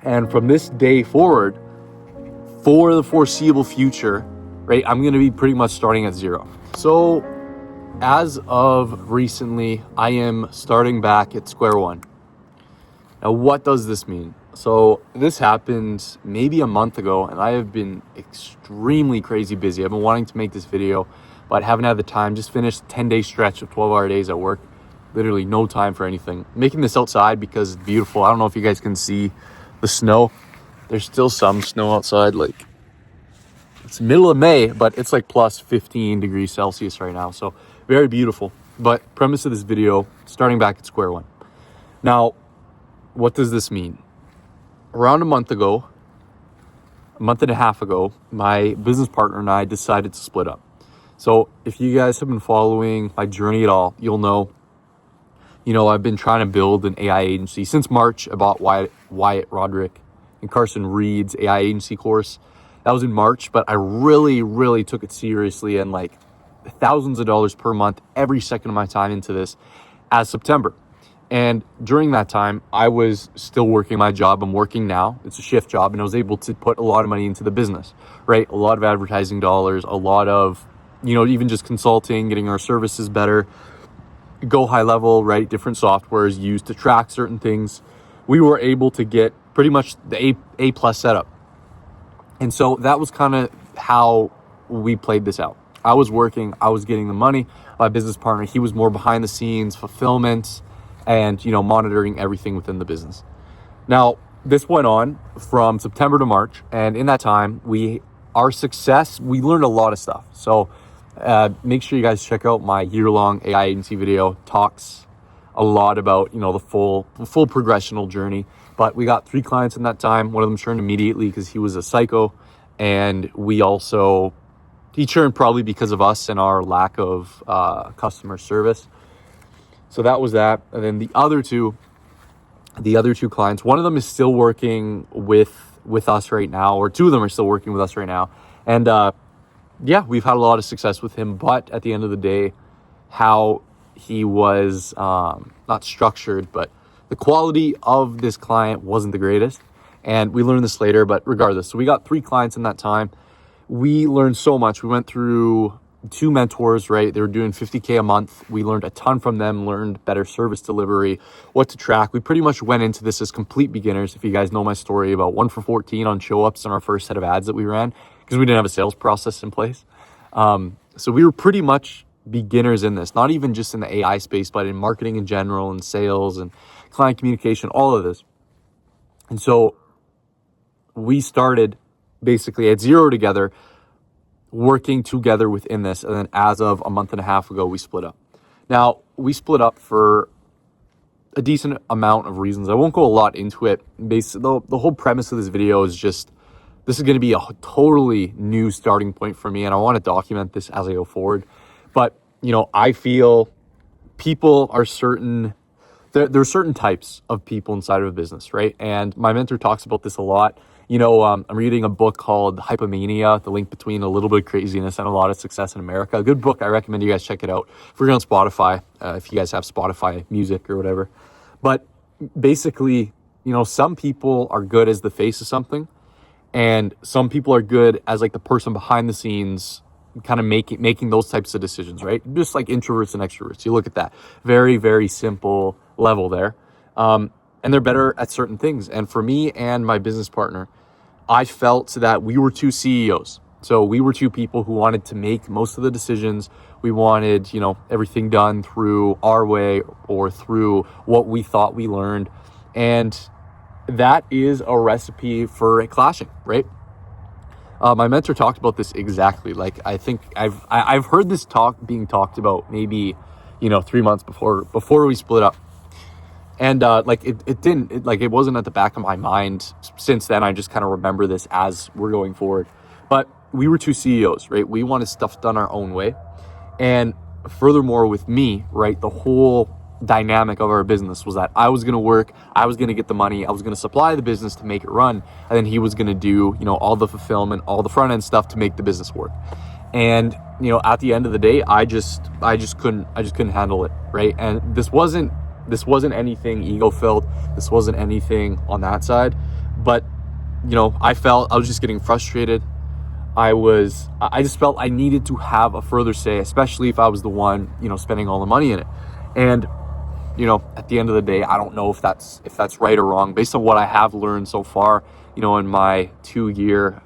And from this day forward, for the foreseeable future, right, I'm going to be pretty much starting at zero. So as of recently, I am starting back at square one. Now, what does this mean? So this happened maybe a month ago, and I have been extremely crazy busy. I've been wanting to make this video, but haven't had the time. Just finished a 10-day stretch of 12-hour days at work. Literally no time for anything. Making this outside because it's beautiful. I don't know if you guys can see the snow. There's still some snow outside. Like, it's middle of May, but it's like plus 15 degrees Celsius right now. So very beautiful. But premise of this video, starting back at square one. Now, what does this mean? Around a month and a half ago, my business partner and I decided to split up. So if you guys have been following my journey at all, you'll know, I've been trying to build an AI agency since March. I bought Wyatt Roderick and Carson Reed's AI agency course. That was in March, but I really, really took it seriously and like thousands of dollars per month, every second of my time into this as September. And during that time, I was still working my job. I'm working now. It's a shift job, and I was able to put a lot of money into the business, right? A lot of advertising dollars, a lot of, even just consulting, getting our services better, go high level, right? Different softwares used to track certain things. We were able to get pretty much the A plus setup. And so that was kind of how we played this out. I was working, I was getting the money. My business partner, he was more behind the scenes, fulfillment, and monitoring everything within the business. Now, this went on from September to March, and in that time, we learned a lot of stuff. So make sure you guys check out my year-long AI agency video. Talks a lot about the full progressional journey. But we got 3 clients in that time. One of them churned immediately because he was a psycho, and he churned probably because of us and our lack of customer service. So that was that. And then the other two clients, one of them is still working with us right now, or 2 of them are still working with us right now. And we've had a lot of success with him. But at the end of the day, how he was not structured, but the quality of this client wasn't the greatest. And we learned this later, but regardless. So we got 3 clients in that time. We learned so much. We went through 2 mentors, right? They were doing $50K a month. We learned a ton from them, learned better service delivery, what to track. We pretty much went into this as complete beginners. If you guys know my story about 1 for 14 on show ups on our first set of ads that we ran, because we didn't have a sales process in place. So we were pretty much beginners in this, not even just in the AI space, but in marketing in general and sales and client communication, all of this. And so we started basically at zero together, working together within this. And then as of a month and a half ago, we split up. Now, we split up for a decent amount of reasons. I won't go a lot into it. Basically, the whole premise of this video is just, this is going to be a totally new starting point for me, and I want to document this as I go forward. But, I feel people are there are certain types of people inside of a business, right? And my mentor talks about this a lot. I'm reading a book called Hypomania, The Link Between a Little Bit of Craziness and a Lot of Success in America. A good book. I recommend you guys check it out. If you're on Spotify, if you guys have Spotify music or whatever. But basically, some people are good as the face of something, and some people are good as like the person behind the scenes, kind of making those types of decisions, right? Just like introverts and extroverts. You look at that. Very, very simple level there. And they're better at certain things. And for me and my business partner, I felt that we were 2 CEOs. So we were 2 people who wanted to make most of the decisions. We wanted, everything done through our way or through what we thought we learned. And that is a recipe for it clashing, right? My mentor talked about this exactly. Like, I think I've heard this being talked about maybe, 3 months before we split up. And it wasn't at the back of my mind since then. I just kind of remember this as we're going forward. But we were 2 CEOs, right? We wanted stuff done our own way. And furthermore, with me, right, the whole dynamic of our business was that I was going to work, I was going to get the money, I was going to supply the business to make it run, and then he was going to do, all the fulfillment, all the front end stuff to make the business work. And, at the end of the day, I just couldn't handle it, right? And this wasn't anything ego filled. This wasn't anything on that side, But, I felt I was just getting frustrated. I just felt I needed to have a further say, especially if I was the one, spending all the money in it. And, at the end of the day, I don't know if that's right or wrong based on what I have learned so far, in my 2-year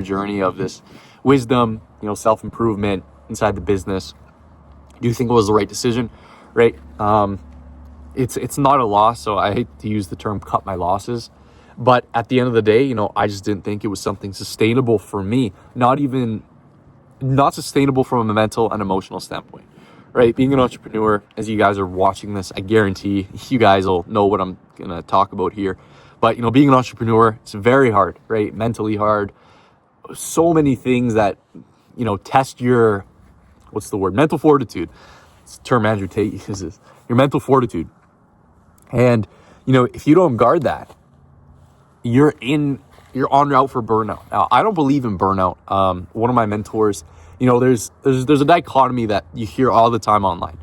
journey of this wisdom, self-improvement inside the business. Do you think it was the right decision? Right. It's not a loss. So I hate to use the term cut my losses, but at the end of the day, I just didn't think it was something sustainable for me. Not sustainable from a mental and emotional standpoint, right? Being an entrepreneur, as you guys are watching this, I guarantee you guys will know what I'm going to talk about here. But, being an entrepreneur, it's very hard, right? Mentally hard. So many things that, test your, mental fortitude. It's a term Andrew Tate uses, your mental fortitude. And, if you don't guard that, you're en route for burnout. Now, I don't believe in burnout. One of my mentors, there's a dichotomy that you hear all the time online.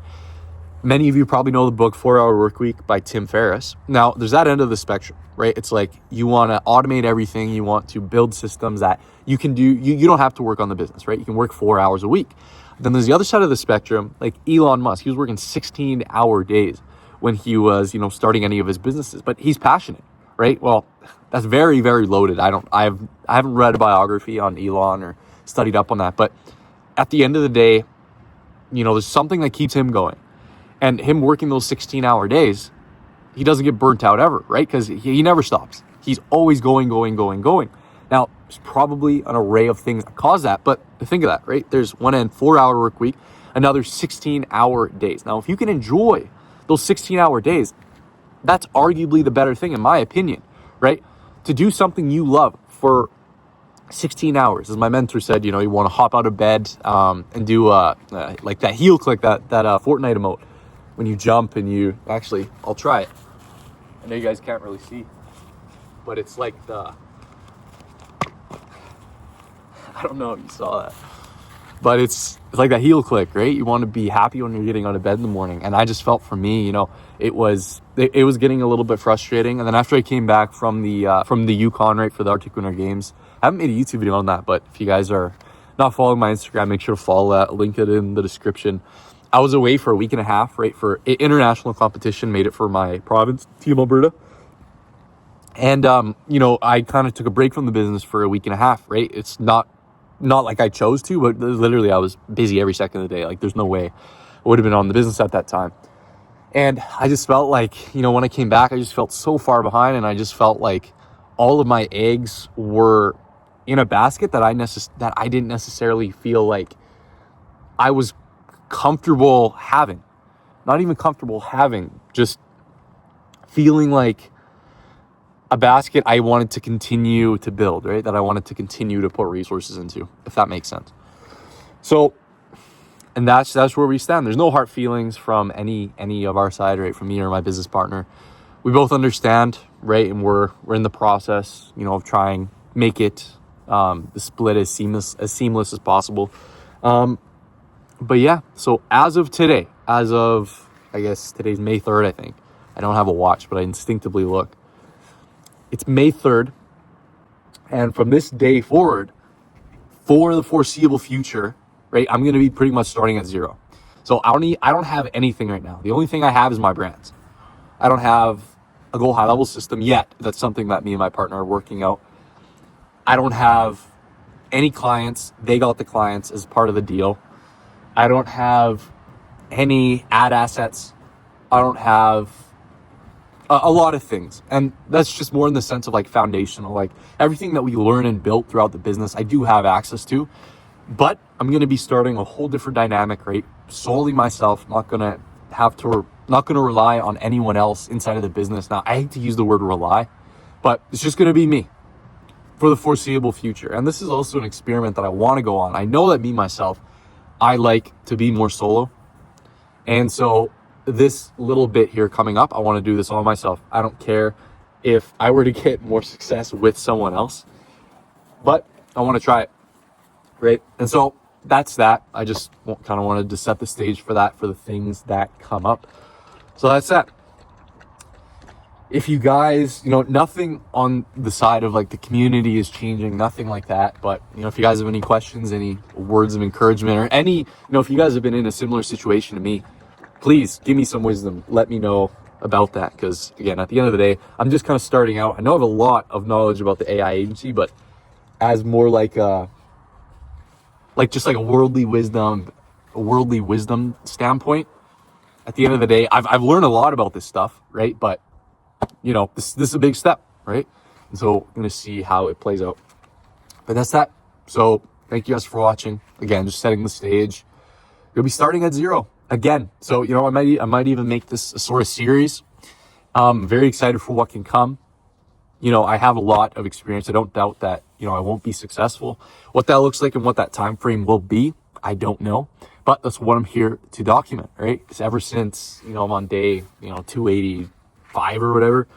Many of you probably know the book 4 Hour Workweek by Tim Ferriss. Now, there's that end of the spectrum, right? It's like you want to automate everything. You want to build systems that you can do. You don't have to work on the business, right? You can work 4 hours a week. Then there's the other side of the spectrum, like Elon Musk. He was working 16-hour days when he was, starting any of his businesses. But he's passionate, right? Well, that's very, very loaded. I haven't read a biography on Elon or studied up on that. But at the end of the day, there's something that keeps him going. And him working those 16-hour days, he doesn't get burnt out ever, right? Because he never stops. He's always going. Now, there's probably an array of things that cause that, but think of that, right? There's one end 4-hour work week, another 16-hour days. Now, if you can enjoy those 16-hour days, that's arguably the better thing, in my opinion, right? To do something you love for 16 hours. As my mentor said, you want to hop out of bed and do like that heel click, that Fortnite emote. When you jump and I'll try it. I know you guys can't really see, but it's like I don't know if you saw that, but it's like that heel click, right? You want to be happy when you're getting out of bed in the morning. And I just felt for me, it was getting a little bit frustrating. And then after I came back from the Yukon, right, for the Arctic Winter Games, I haven't made a YouTube video on that, but if you guys are not following my Instagram, make sure to follow that, link it in the description. I was away for a week and a half, right, for international competition, made it for my province, Team Alberta. And, I kind of took a break from the business for a week and a half, right? It's not like I chose to, but literally I was busy every second of the day. Like, there's no way I would have been on the business at that time. And I just felt like, when I came back, I just felt so far behind, and I just felt like all of my eggs were in a basket that I didn't necessarily feel like I was comfortable having. Not even comfortable having, just feeling like a basket I wanted to continue to build, right? That I wanted to continue to put resources into, if that makes sense. So, and that's where we stand. There's no hard feelings from any of our side, right? From me or my business partner. We both understand, right? And we're in the process, of trying make it the split as seamless as possible. But yeah, so as of today, I guess today's May 3rd, I think. I don't have a watch, but I instinctively look. It's May 3rd. And from this day forward, for the foreseeable future, right, I'm going to be pretty much starting at zero. So I don't have anything right now. The only thing I have is my brands. I don't have a Go High Level system yet. That's something that me and my partner are working out. I don't have any clients. They got the clients as part of the deal. I don't have any ad assets. I don't have a lot of things. And that's just more in the sense of like foundational, like everything that we learn and built throughout the business, I do have access to. But I'm going to be starting a whole different dynamic, right? Solely myself, not going to rely on anyone else inside of the business. Now, I hate to use the word rely, but it's just going to be me for the foreseeable future. And this is also an experiment that I want to go on. I know that myself, I like to be more solo. And so this little bit here coming up, I want to do this all myself. I don't care if I were to get more success with someone else, but I want to try it, right? And so that's that. I just kind of wanted to set the stage for that, for the things that come up. So that's that. if you guys, nothing on the side of like the community is changing, nothing like that. But, if you guys have any questions, any words of encouragement, or any, if you guys have been in a similar situation to me, please give me some wisdom. Let me know about that. Because again, at the end of the day, I'm just kind of starting out. I know I have a lot of knowledge about the AI agency, but as more like just like a worldly wisdom standpoint, at the end of the day, I've learned a lot about this stuff, right? But this is a big step, right? And so I'm gonna see how it plays out. But that's that. So thank you guys for watching. Again, just setting the stage. You'll be starting at zero again. So I might even make this a sort of series. Very excited for what can come. I have a lot of experience. I don't doubt that, I won't be successful. What that looks like and what that time frame will be, I don't know. But that's what I'm here to document, right? Because ever since, I'm on day, 285 or whatever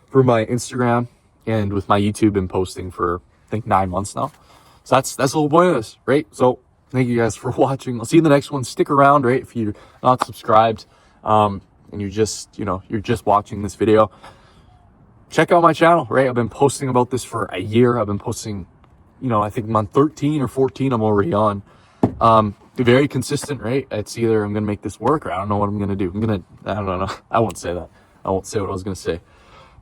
for my Instagram, and with my YouTube been posting for, I think, 9 months now. So that's the whole point of this, right? So thank you guys for watching. I'll see you in the next one. Stick around, right? If you're not subscribed, and you're just watching this video, check out my channel, right? I've been posting about this for a year. I've been posting, I think month 13 or 14, I'm already on. Very consistent, right? It's either I'm going to make this work or I don't know what I'm going to do. I don't know. I won't say that. I won't say what I was going to say.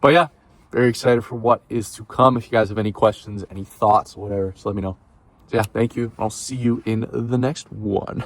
But yeah, very excited for what is to come. If you guys have any questions, any thoughts, whatever, just let me know. So yeah, thank you. I'll see you in the next one.